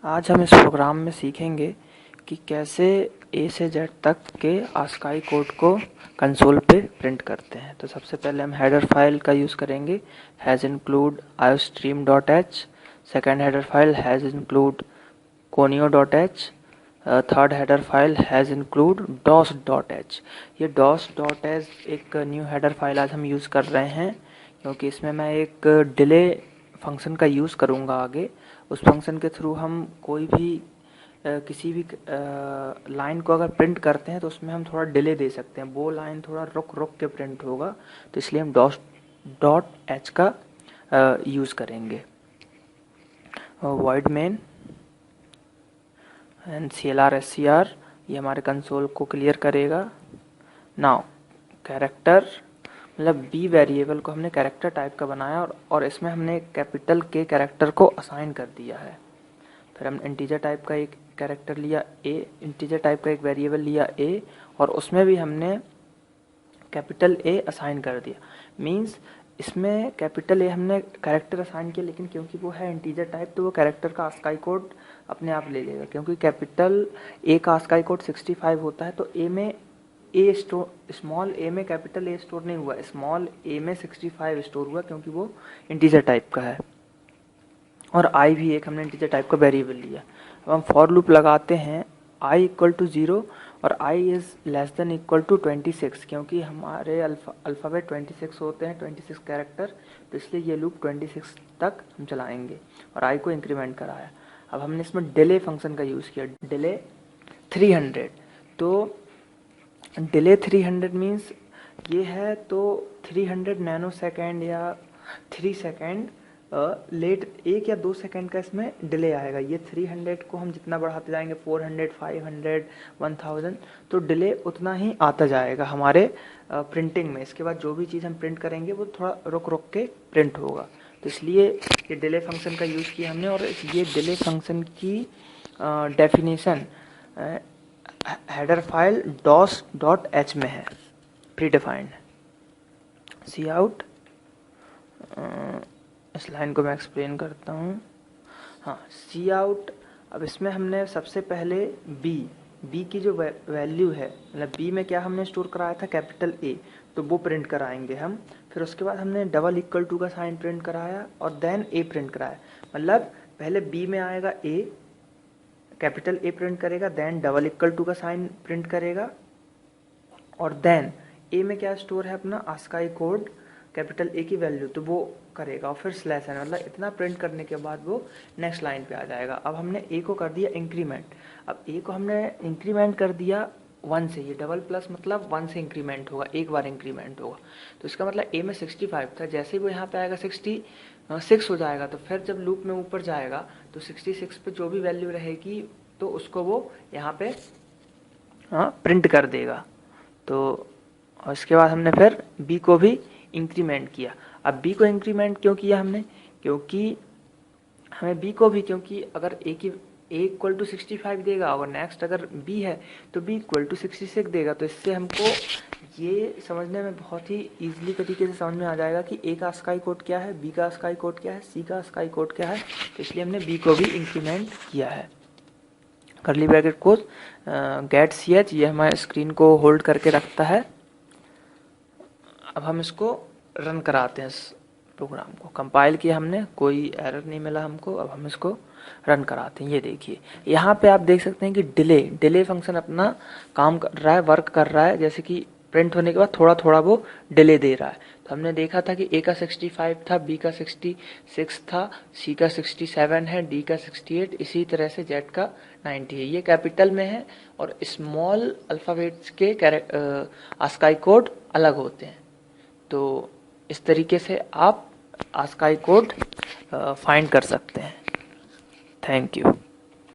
आज हम इस प्रोग्राम में सीखेंगे कि कैसे ए से जेड तक के आस्काई कोड को कंसोल पे प्रिंट करते हैं। तो सबसे पहले हम हेडर फाइल का यूज़ करेंगे has include iostream.h। Second header file has include conio.h। Third header file has include dos.h। ये dos.h एक न्यू हेडर फाइल आज हम यूज़ कर रहे हैं क्योंकि इसमें मैं एक डिले फंक्शन का यूज़ करूँगा आगे। उस फंक्शन के थ्रू हम कोई भी किसी भी लाइन को अगर प्रिंट करते हैं तो उसमें हम थोड़ा डिले दे सकते हैं, वो लाइन थोड़ा रुक रुक के प्रिंट होगा, तो इसलिए हम डॉट एच का यूज़ करेंगे। वॉइड मेन एंड CLR ये हमारे कंसोल को क्लियर करेगा। नाउ कैरेक्टर मतलब बी वेरिएबल को हमने कैरेक्टर टाइप का बनाया और इसमें हमने कैपिटल के कैरेक्टर को असाइन कर दिया है। फिर हम इंटीजर टाइप का एक कैरेक्टर लिया इंटीजर टाइप का एक वेरिएबल लिया ए, और उसमें भी हमने कैपिटल ए असाइन कर दिया। मींस इसमें कैपिटल ए हमने कैरेक्टर असाइन किया, लेकिन क्योंकि वो है इंटीजर टाइप तो वो कैरेक्टर का आस्काई कोड अपने आप ले लेगा। क्योंकि कैपिटल ए का आस्काई कोड 65 होता है, तो ए में ए स्टोर स्मॉल ए में कैपिटल ए स्टोर नहीं हुआ, स्मॉल ए में 65 स्टोर हुआ क्योंकि वो इंटीजर टाइप का है। और आई भी एक हमने इंटीजर टाइप का वेरिएबल लिया। अब हम फॉर लूप लगाते हैं आई इक्वल टू 0 और I is less than equal to 26, क्योंकि हमारे अल्फ़ाबेट 26 होते हैं, 26 कैरेक्टर, तो इसलिए ये लूप 26 तक हम चलाएंगे और आई को इंक्रीमेंट कराया। अब हमने इसमें डिले फंक्शन का यूज़ किया, डिले 300। तो डिले 300 मीन्स ये है, तो 300 नैनो सेकेंड या 3 सेकेंड लेट 1 या 2 सेकेंड का इसमें डिले आएगा। ये 300 को हम जितना बढ़ाते जाएंगे 400, 500, 1000, तो डिले उतना ही आता जाएगा हमारे प्रिंटिंग में। इसके बाद जो भी चीज़ हम प्रिंट करेंगे वो थोड़ा रुक रुक के प्रिंट होगा, तो इसलिए ये डिले फंक्शन का यूज़ किया हमने। और ये डिले फंक्शन की डेफिनेशन हेडर फाइल dos.h में है, प्री डिफाइंड। सी आउट, इस लाइन को मैं एक्सप्लेन करता हूँ। हाँ, सी आउट। अब इसमें हमने सबसे पहले बी की जो वैल्यू है, मतलब बी में क्या हमने स्टोर कराया था, कैपिटल ए, तो वो प्रिंट कराएंगे हम। फिर उसके बाद हमने डबल इक्वल टू का साइन प्रिंट कराया और देन ए प्रिंट कराया। मतलब पहले बी में आएगा ए, कैपिटल ए प्रिंट करेगा, देन डबल इक्वल टू का साइन प्रिंट करेगा, और देन ए में क्या स्टोर है अपना आस्काई कोड, कैपिटल ए की वैल्यू, तो वो करेगा, और फिर स्लैश है, मतलब इतना प्रिंट करने के बाद वो नेक्स्ट लाइन पे आ जाएगा। अब हमने ए को कर दिया इंक्रीमेंट। अब ए को हमने इंक्रीमेंट कर दिया 1 से, ये डबल प्लस मतलब 1 से इंक्रीमेंट होगा, एक बार इंक्रीमेंट होगा। तो इसका मतलब ए में 65 था, जैसे ही वो यहाँ पे आएगा 66 हो जाएगा। तो फिर जब लूप में ऊपर जाएगा तो 66 पे जो भी वैल्यू रहेगी तो उसको वो यहाँ पे प्रिंट कर देगा। तो और इसके बाद हमने फिर बी को भी इंक्रीमेंट किया। अब बी को इंक्रीमेंट क्यों किया हमने, क्योंकि हमें बी को भी, क्योंकि अगर ए इक्वल टू 65 देगा और नेक्स्ट अगर बी है तो बी इक्वल टू 66 देगा। तो इससे हमको ये समझने में बहुत ही ईजिली तरीके से समझ में आ जाएगा कि ए का आस्काई कोड क्या है, बी का आस्काई कोड क्या है, सी का आस्काई कोड क्या है। तो इसलिए हमने बी को भी इंक्रीमेंट किया है। कर्ली ब्रैकेट को गेट ch ये हमारे स्क्रीन को होल्ड करके रखता है। अब हम इसको रन कराते हैं, इस प्रोग्राम को कंपाइल किया हमने, कोई एरर नहीं मिला हमको। अब हम इसको रन कराते हैं। ये देखिए यहाँ पे आप देख सकते हैं कि डिले फंक्शन अपना काम कर रहा है, वर्क कर रहा है, जैसे कि प्रिंट होने के बाद थोड़ा थोड़ा वो डिले दे रहा है। तो हमने देखा था कि ए का 65 था, बी का 66 था, सी का 67 है, डी का 68, इसी तरह से जेड का 90 है। ये कैपिटल में है और स्मॉल अल्फ़ाबेट्स के आस्काई कोड अलग होते हैं। तो इस तरीके से आप आस्काई कोड फाइंड कर सकते हैं। Thank you.